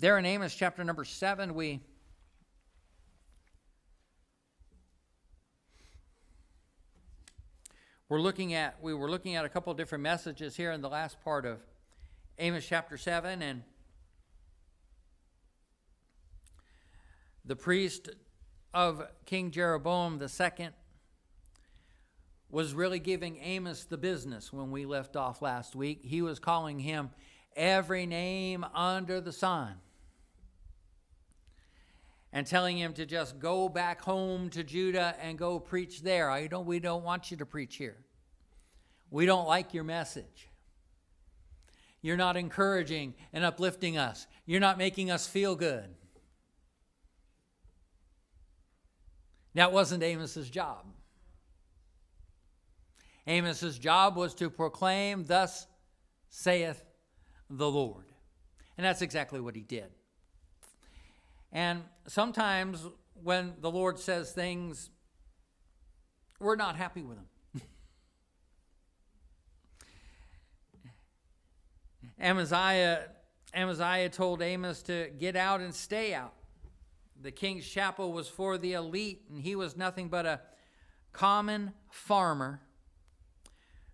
There in Amos chapter number 7, we were looking at a couple of different messages here in the last part of Amos chapter 7, and the priest of King Jeroboam II was really giving Amos the business when we left off last week. He was calling him every name under the sun and telling him to just go back home to Judah and go preach there. We don't want you to preach here. We don't like your message. You're not encouraging and uplifting us. You're not making us feel good. That wasn't Amos's job. Amos's job was to proclaim, "Thus saith the Lord." And that's exactly what he did. And sometimes when the Lord says things, we're not happy with them. Amaziah told Amos to get out and stay out. The king's chapel was for the elite, and he was nothing but a common farmer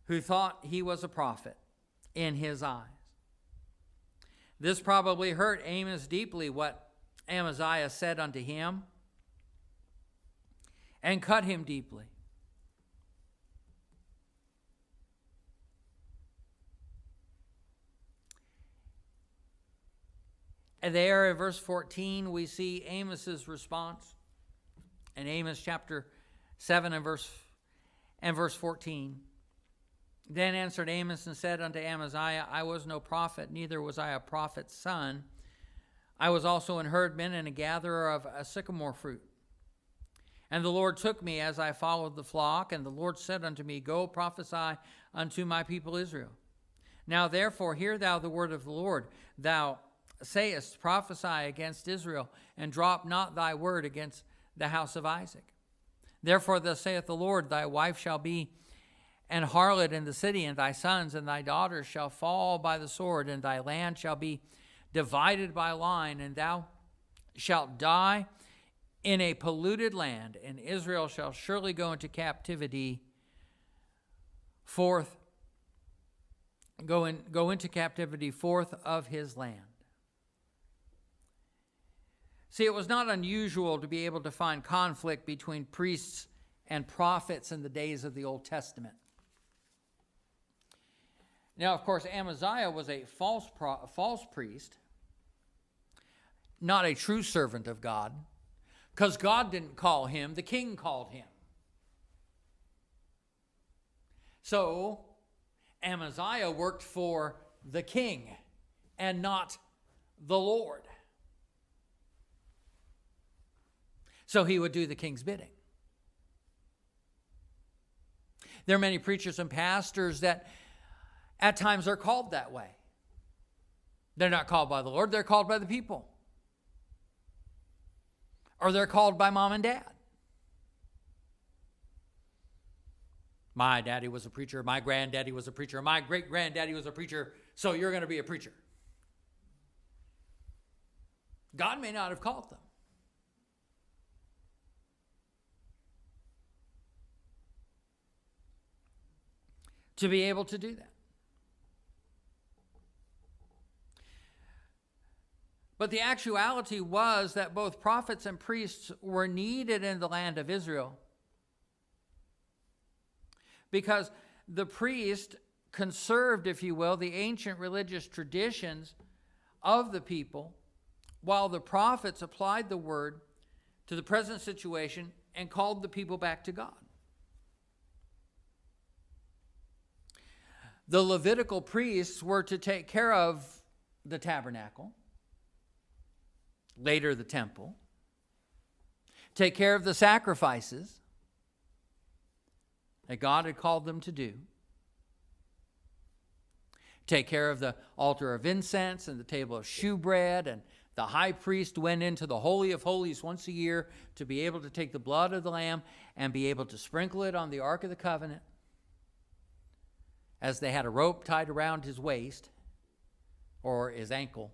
who thought he was a prophet in his eyes. This probably hurt Amos deeply, what Amaziah said unto him, and cut him deeply. And there in verse 14, we see Amos's response. In Amos chapter 7 and verse 14. Then answered Amos and said unto Amaziah, I was no prophet, neither was I a prophet's son. I was also an herdman and a gatherer of a sycamore fruit. And the Lord took me as I followed the flock, and the Lord said unto me, Go prophesy unto my people Israel. Now therefore hear thou the word of the Lord. Thou sayest, prophesy against Israel, and drop not thy word against the house of Isaac. Therefore thus saith the Lord, thy wife shall be an harlot in the city, and thy sons and thy daughters shall fall by the sword, and thy land shall be divided by line, and thou shalt die in a polluted land, and Israel shall surely go into captivity forth of his land. See, it was not unusual to be able to find conflict between priests and prophets in the days of the Old Testament. Now, of course, Amaziah was a false priest, not a true servant of God, because God didn't call him, the king called him. So, Amaziah worked for the king and not the Lord. So he would do the king's bidding. There are many preachers and pastors that at times are called that way. They're not called by the Lord, they're called by the people. Or they're called by mom and dad. My daddy was a preacher, my granddaddy was a preacher, my great-granddaddy was a preacher, so you're going to be a preacher. God may not have called them. To be able to do that. But the actuality was that both prophets and priests were needed in the land of Israel, because the priest conserved, if you will, the ancient religious traditions of the people, while the prophets applied the word to the present situation and called the people back to God. The Levitical priests were to take care of the tabernacle, later the temple, take care of the sacrifices that God had called them to do, take care of the altar of incense and the table of shewbread, and the high priest went into the Holy of Holies once a year to be able to take the blood of the lamb and be able to sprinkle it on the Ark of the Covenant, as they had a rope tied around his waist or his ankle,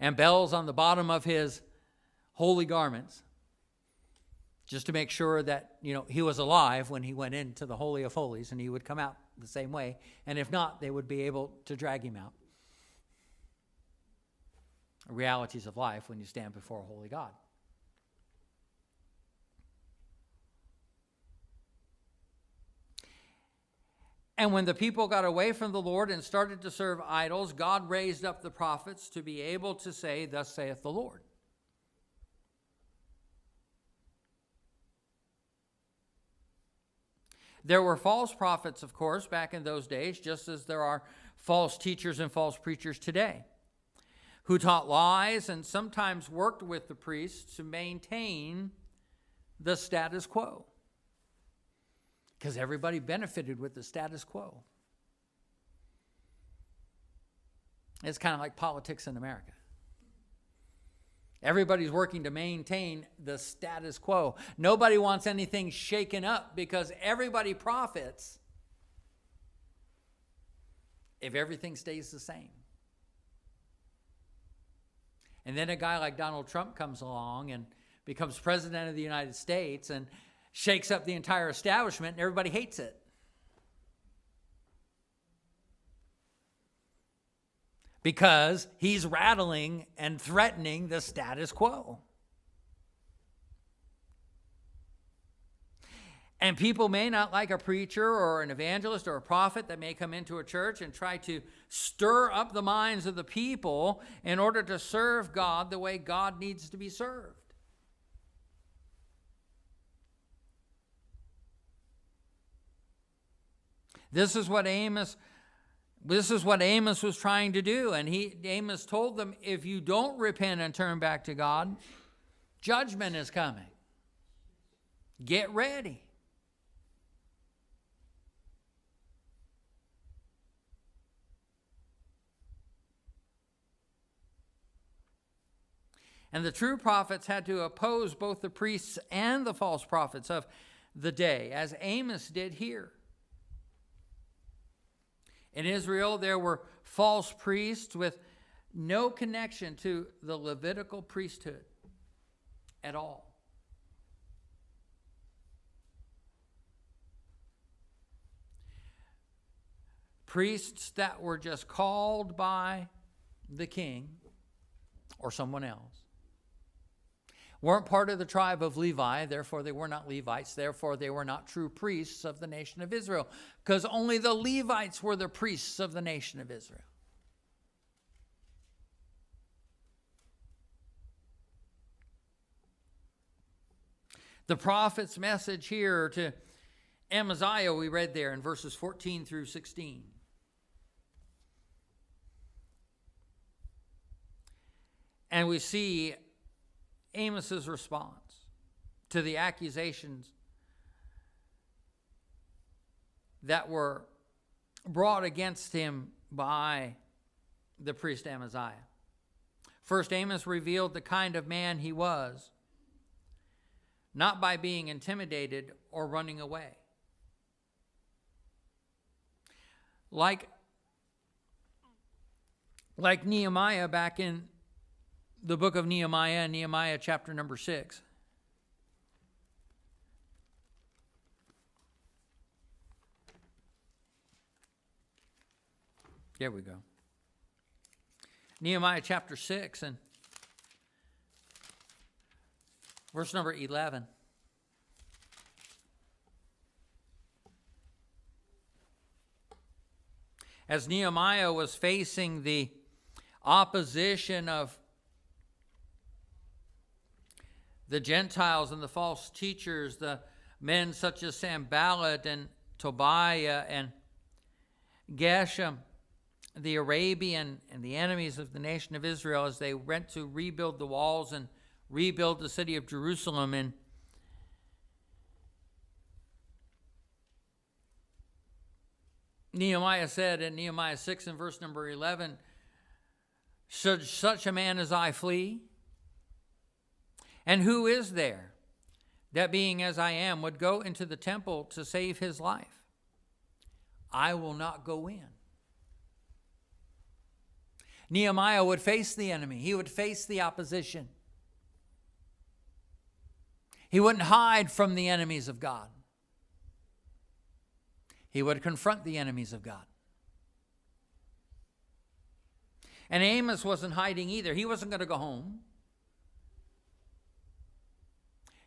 and bells on the bottom of his holy garments, just to make sure that, he was alive when he went into the Holy of Holies, and he would come out the same way. And if not, they would be able to drag him out. Realities of life when you stand before a holy God. And when the people got away from the Lord and started to serve idols, God raised up the prophets to be able to say, "Thus saith the Lord." There were false prophets, of course, back in those days, just as there are false teachers and false preachers today, who taught lies and sometimes worked with the priests to maintain the status quo. Because everybody benefited with the status quo. It's kind of like politics in America. Everybody's working to maintain the status quo. Nobody wants anything shaken up because everybody profits if everything stays the same. And then a guy like Donald Trump comes along and becomes president of the United States and shakes up the entire establishment, and everybody hates it. Because he's rattling and threatening the status quo. And people may not like a preacher or an evangelist or a prophet that may come into a church and try to stir up the minds of the people in order to serve God the way God needs to be served. This is what Amos was trying to do. And Amos told them, if you don't repent and turn back to God, judgment is coming. Get ready. And the true prophets had to oppose both the priests and the false prophets of the day, as Amos did here. In Israel, there were false priests with no connection to the Levitical priesthood at all. Priests that were just called by the king or someone else. Weren't part of the tribe of Levi, therefore they were not Levites, therefore they were not true priests of the nation of Israel, because only the Levites were the priests of the nation of Israel. The prophet's message here to Amaziah we read there in verses 14 through 16. And we see Amos's response to the accusations that were brought against him by the priest Amaziah. First, Amos revealed the kind of man he was, not by being intimidated or running away. Like Nehemiah back in the book of Nehemiah, Nehemiah chapter number 6. There we go. Nehemiah chapter 6 and verse number 11. As Nehemiah was facing the opposition of the Gentiles and the false teachers, the men such as Sanballat and Tobiah and Geshem, the Arabian, and the enemies of the nation of Israel, as they went to rebuild the walls and rebuild the city of Jerusalem. And Nehemiah said in Nehemiah 6 and verse number 11, "Should such a man as I flee? And who is there that, being as I am, would go into the temple to save his life? I will not go in." Nehemiah would face the enemy. He would face the opposition. He wouldn't hide from the enemies of God. He would confront the enemies of God. And Amos wasn't hiding either. He wasn't going to go home.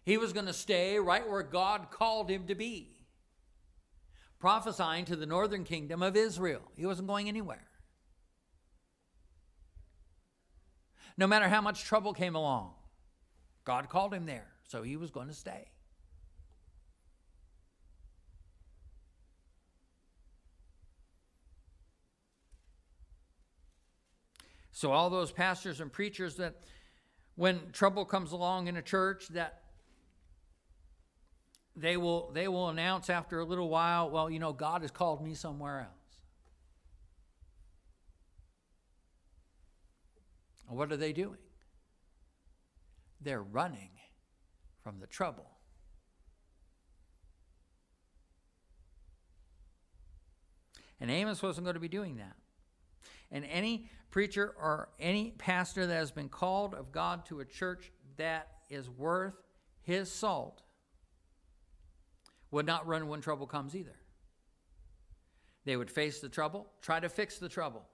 He was going to stay right where God called him to be, prophesying to the northern kingdom of Israel. He wasn't going anywhere. No matter how much trouble came along, God called him there, so he was going to stay. So all those pastors and preachers that when trouble comes along in a church, that they will announce after a little while, well, you know, God has called me somewhere else. What are they doing? They're running from the trouble. And Amos wasn't going to be doing that. And any preacher or any pastor that has been called of God to a church that is worth his salt would not run when trouble comes either. They would face the trouble, try to fix the trouble,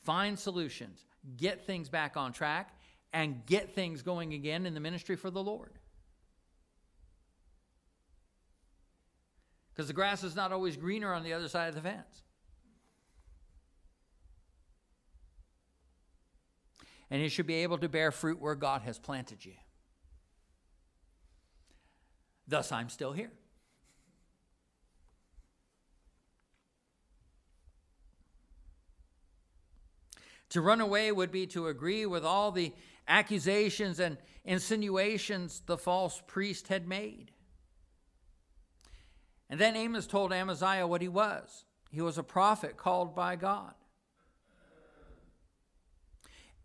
find solutions, get things back on track, and get things going again in the ministry for the Lord. Because the grass is not always greener on the other side of the fence. And you should be able to bear fruit where God has planted you. Thus, I'm still here. To run away would be to agree with all the accusations and insinuations the false priest had made. And then Amos told Amaziah what he was. He was a prophet called by God.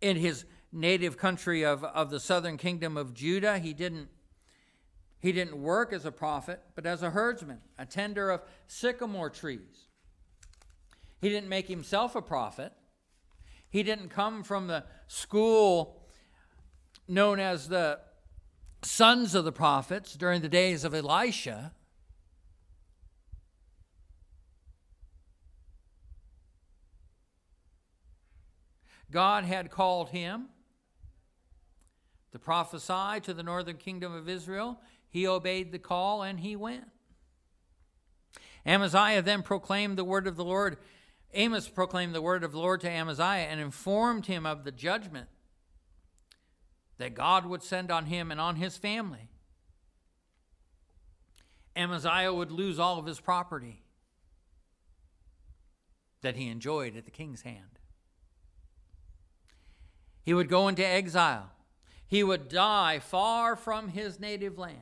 In his native country of the southern kingdom of Judah, he didn't work as a prophet, but as a herdsman, a tender of sycamore trees. He didn't make himself a prophet. He didn't come from the school known as the sons of the prophets during the days of Elisha. God had called him to prophesy to the northern kingdom of Israel. He obeyed the call and he went. Amaziah then proclaimed the word of the Lord. Amos proclaimed the word of the Lord to Amaziah and informed him of the judgment that God would send on him and on his family. Amaziah would lose all of his property that he enjoyed at the king's hand. He would go into exile. He would die far from his native land.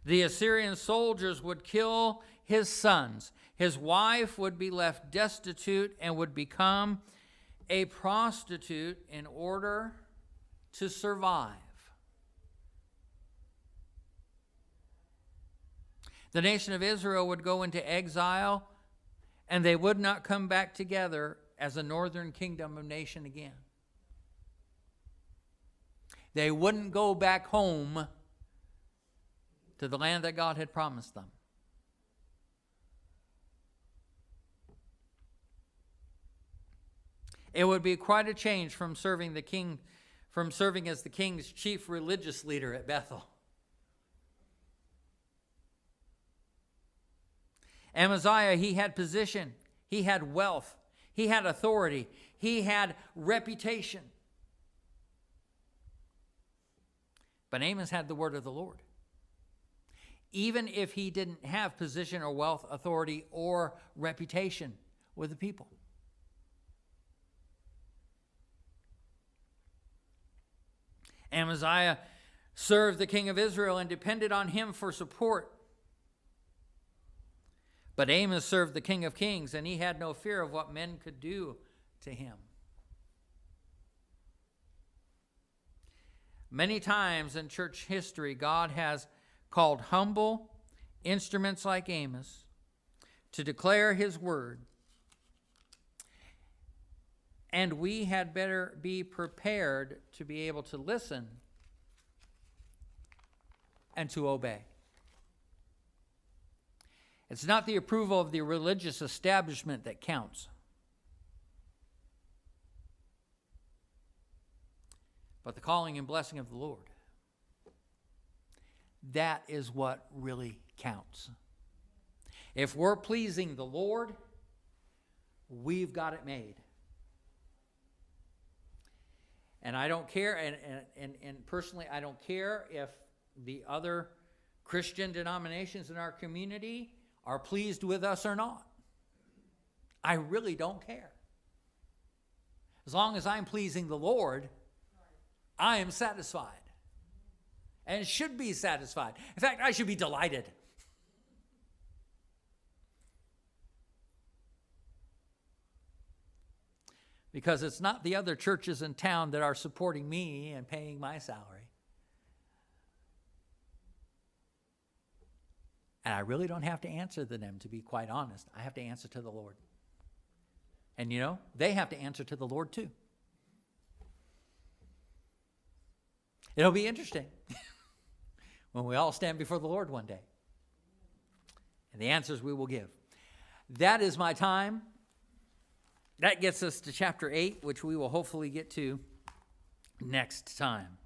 The Assyrian soldiers would kill his sons. His wife would be left destitute and would become a prostitute in order to survive. The nation of Israel would go into exile, and they would not come back together as a northern kingdom of nation again. They wouldn't go back home to the land that God had promised them. It would be quite a change from serving as the king's chief religious leader at Bethel. Amaziah, he had position, he had wealth, he had authority, he had reputation. But Amos had the word of the Lord. Even if he didn't have position or wealth, authority, or reputation with the people. Amaziah served the king of Israel and depended on him for support. But Amos served the King of Kings, and he had no fear of what men could do to him. Many times in church history, God has called humble instruments like Amos to declare his word And we had better be prepared to be able to listen and to obey. It's not the approval of the religious establishment that counts, but the calling and blessing of the Lord. That is what really counts. If we're pleasing the Lord, we've got it made. And I don't care, and personally, I don't care if the other Christian denominations in our community are pleased with us or not. I really don't care. As long as I'm pleasing the Lord, I am satisfied. And should be satisfied. In fact, I should be delighted. Because it's not the other churches in town that are supporting me and paying my salary. And I really don't have to answer to them, to be quite honest. I have to answer to the Lord. And you know, they have to answer to the Lord too. It'll be interesting when we all stand before the Lord one day. And the answers we will give. That is my time. That gets us to chapter 8, which we will hopefully get to next time.